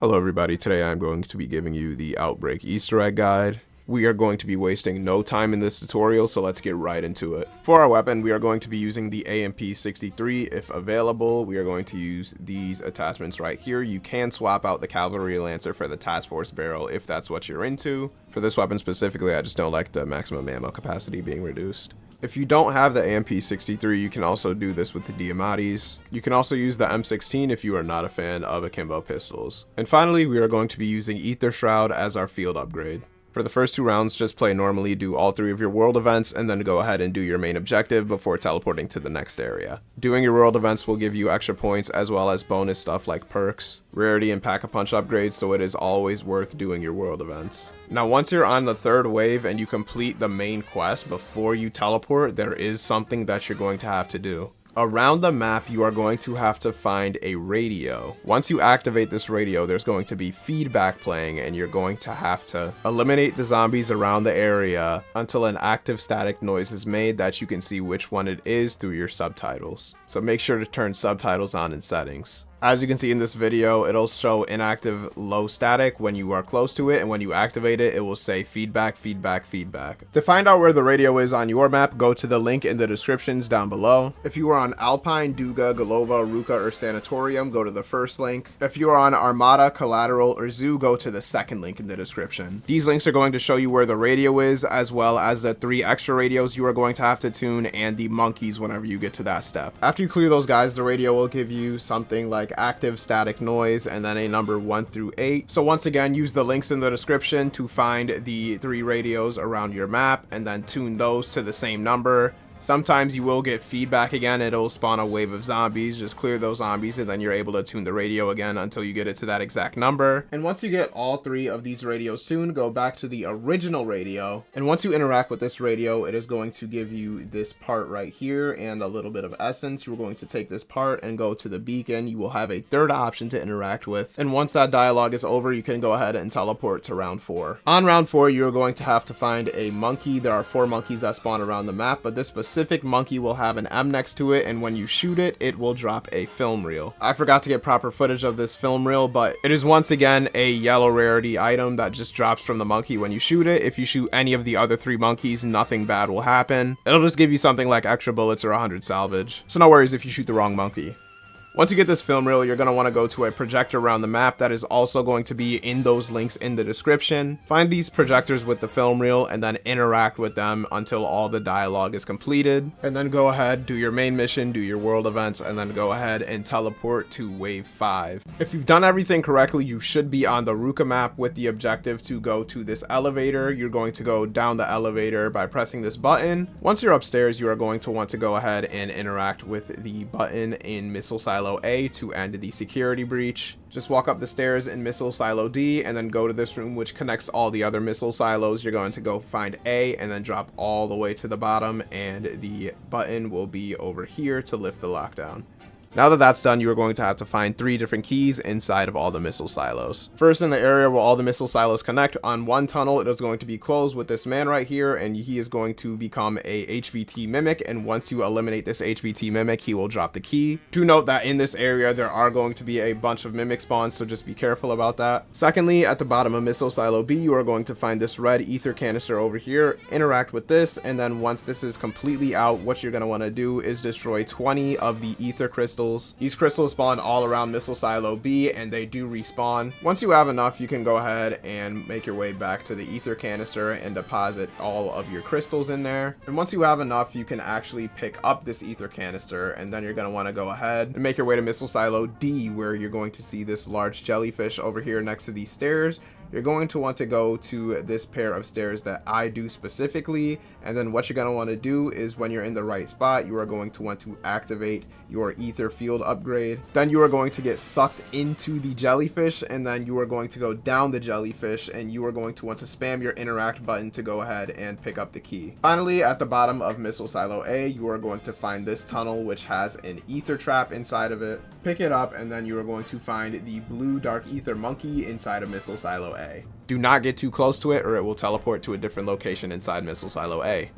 Hello everybody, today I'm going to be giving you the Outbreak Easter egg guide. We are going to be wasting no time in this tutorial, so let's get right into it. For our weapon, we are going to be using the AMP-63 if available. We are going to use these attachments right here. You can swap out the Cavalry Lancer for the Task Force Barrel if that's what you're into. For this weapon specifically, I just don't like the maximum ammo capacity being reduced. If you don't have the AMP-63, you can also do this with the Diamatis. You can also use the M16 if you are not a fan of akimbo pistols. And finally, we are going to be using Ether Shroud as our field upgrade. For the first 2 rounds, just play normally, do all 3 of your world events, and then go ahead and do your main objective before teleporting to the next area. Doing your world events will give you extra points as well as bonus stuff like perks, rarity, and pack-a-punch upgrades, so it is always worth doing your world events. Now once you're on the 3rd wave and you complete the main quest before you teleport, there is something that you're going to have to do. Around the map, you are going to have to find a radio. Once you activate this radio, there's going to be feedback playing, and you're going to have to eliminate the zombies around the area until an active static noise is made that you can see which one it is through your subtitles. So make sure to turn subtitles on in settings. As you can see in this video, it'll show inactive low static when you are close to it, and when you activate it, it will say feedback, feedback, feedback. To find out where the radio is on your map, go to the link in the descriptions down below. If you are on Alpine, Duga, Golova, Ruka, or Sanatorium, go to the first link. If you are on Armada, Collateral, or Zoo, go to the second link in the description. These links are going to show you where the radio is, as well as the 3 extra radios you are going to have to tune, and the monkeys whenever you get to that step. After you clear those guys, the radio will give you something like active static noise and then a number 1 through 8. So once again, use the links in the description to find the 3 radios around your map and then tune those to the same number. Sometimes you will get feedback again, it'll spawn a wave of zombies. Just clear those zombies and then you're able to tune the radio again until you get it to that exact number. And once you get all 3 of these radios tuned, go back to the original radio. And once you interact with this radio, it is going to give you this part right here and a little bit of essence. You're going to take this part and go to the beacon. You will have a 3rd option to interact with. And once that dialogue is over, you can go ahead and teleport to round 4. On round 4, you're going to have to find a monkey. There are 4 monkeys that spawn around the map, but this specific monkey will have an M next to it, and when you shoot it, it will drop a film reel. I forgot to get proper footage of this film reel, but it is once again a yellow rarity item that just drops from the monkey when you shoot it. If you shoot any of the other 3 monkeys, nothing bad will happen. It'll just give you something like extra bullets or 100 salvage. So no worries if you shoot the wrong monkey. Once you get this film reel, you're going to want to go to a projector around the map that is also going to be in those links in the description. Find these projectors with the film reel and then interact with them until all the dialogue is completed. And then go ahead, do your main mission, do your world events, and then go ahead and teleport to wave 5. If you've done everything correctly, you should be on the Ruka map with the objective to go to this elevator. You're going to go down the elevator by pressing this button. Once you're upstairs, you are going to want to go ahead and interact with the button in Missile Silo A to end the security breach. Just walk up the stairs in Missile Silo D and then go to this room which connects all the other missile silos. You're going to go find A and then drop all the way to the bottom, and the button will be over here to lift the lockdown. Now that that's done, you are going to have to find 3 different keys inside of all the missile silos. First, in the area where all the missile silos connect, on one tunnel, it is going to be closed with this man right here, and he is going to become a HVT mimic, and once you eliminate this HVT mimic, he will drop the key. Do note that in this area, there are going to be a bunch of mimic spawns, so just be careful about that. Secondly, at the bottom of Missile Silo B, you are going to find this red ether canister over here. Interact with this, and then once this is completely out, what you're going to want to do is destroy 20 of the ether crystals. These crystals spawn all around Missile Silo B, and they do respawn. Once you have enough, you can go ahead and make your way back to the ether canister and deposit all of your crystals in there. And once you have enough, you can actually pick up this ether canister, and then you're going to want to go ahead and make your way to Missile Silo D, where you're going to see this large jellyfish over here next to these stairs. You're going to want to go to this pair of stairs that I do specifically, and then what you're going to want to do is when you're in the right spot, you are going to want to activate your ether field upgrade. Then you are going to get sucked into the jellyfish, and then you are going to go down the jellyfish, and you are going to want to spam your interact button to go ahead and pick up the key. Finally, at the bottom of Missile Silo A, you are going to find this tunnel which has an ether trap inside of it. Pick it up, and then you are going to find the blue dark ether monkey inside of Missile Silo A. Do not get too close to it or it will teleport to a different location inside Missile Silo A.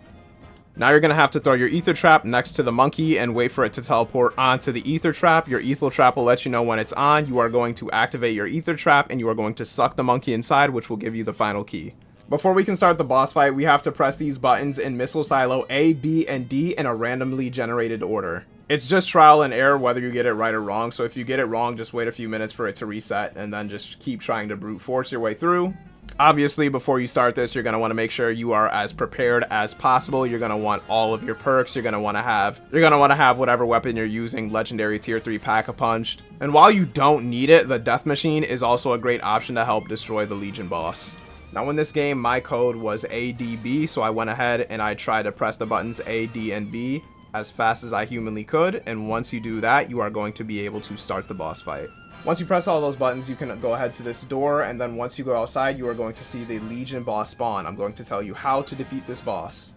Now you're going to have to throw your ether trap next to the monkey and wait for it to teleport onto the ether trap. Your ether trap will let you know when it's on. You are going to activate your ether trap and you are going to suck the monkey inside, which will give you the final key. Before we can start the boss fight, we have to press these buttons in Missile Silo A, B, and D in a randomly generated order. It's just trial and error whether you get it right or wrong, so if you get it wrong, just wait a few minutes for it to reset and then just keep trying to brute force your way through. Obviously, before you start this, you're going to want to make sure you are as prepared as possible. You're going to want all of your perks. You're going to want to have whatever weapon you're using, legendary tier 3 Pack-a-Punch. And while you don't need it, the Death Machine is also a great option to help destroy the Legion boss. Now in this game, my code was ADB, so I went ahead and I tried to press the buttons A, D, and B as fast as I humanly could. And once you do that, you are going to be able to start the boss fight. Once you press all those buttons, you can go ahead to this door, and then once you go outside, you are going to see the Legion boss spawn. I'm going to tell you how to defeat this boss.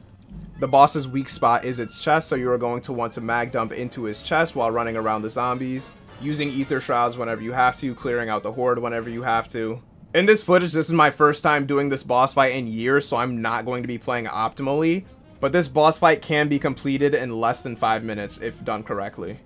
The boss's weak spot is its chest, so you are going to want to mag dump into his chest while running around the zombies, using ether shrouds whenever you have to, clearing out the horde whenever you have to. In this footage, this is my first time doing this boss fight in years, so I'm not going to be playing optimally, but this boss fight can be completed in less than 5 minutes if done correctly.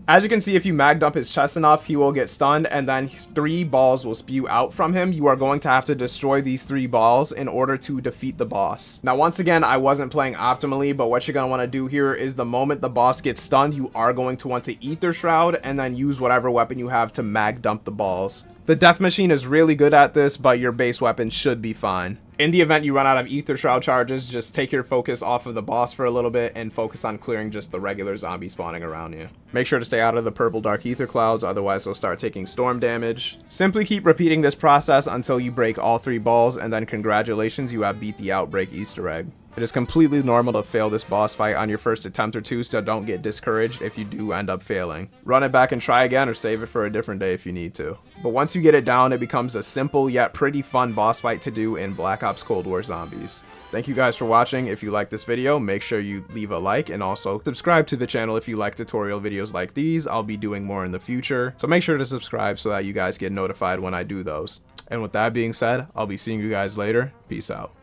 As you can see, if you mag dump his chest enough, he will get stunned, and then 3 balls will spew out from him. You are going to have to destroy these 3 balls in order to defeat the boss. Now, once again, I wasn't playing optimally, but what you're going to want to do here is the moment the boss gets stunned, you are going to want to ether shroud and then use whatever weapon you have to mag dump the balls. The Death Machine is really good at this, but your base weapon should be fine. In the event you run out of ether shroud charges, just take your focus off of the boss for a little bit and focus on clearing just the regular zombie spawning around you. Make sure to stay out of the purple dark ether clouds, otherwise you'll start taking storm damage. Simply keep repeating this process until you break all 3 balls, and then congratulations, you have beat the Outbreak Easter egg. It is completely normal to fail this boss fight on your first attempt or 2, so don't get discouraged if you do end up failing. Run it back and try again, or save it for a different day if you need to. But once you get it down, it becomes a simple yet pretty fun boss fight to do in Black Ops Cold War Zombies. Thank you guys for watching. If you like this video, make sure you leave a like and also subscribe to the channel if you like tutorial videos like these. I'll be doing more in the future, so make sure to subscribe so that you guys get notified when I do those. And with that being said, I'll be seeing you guys later. Peace out.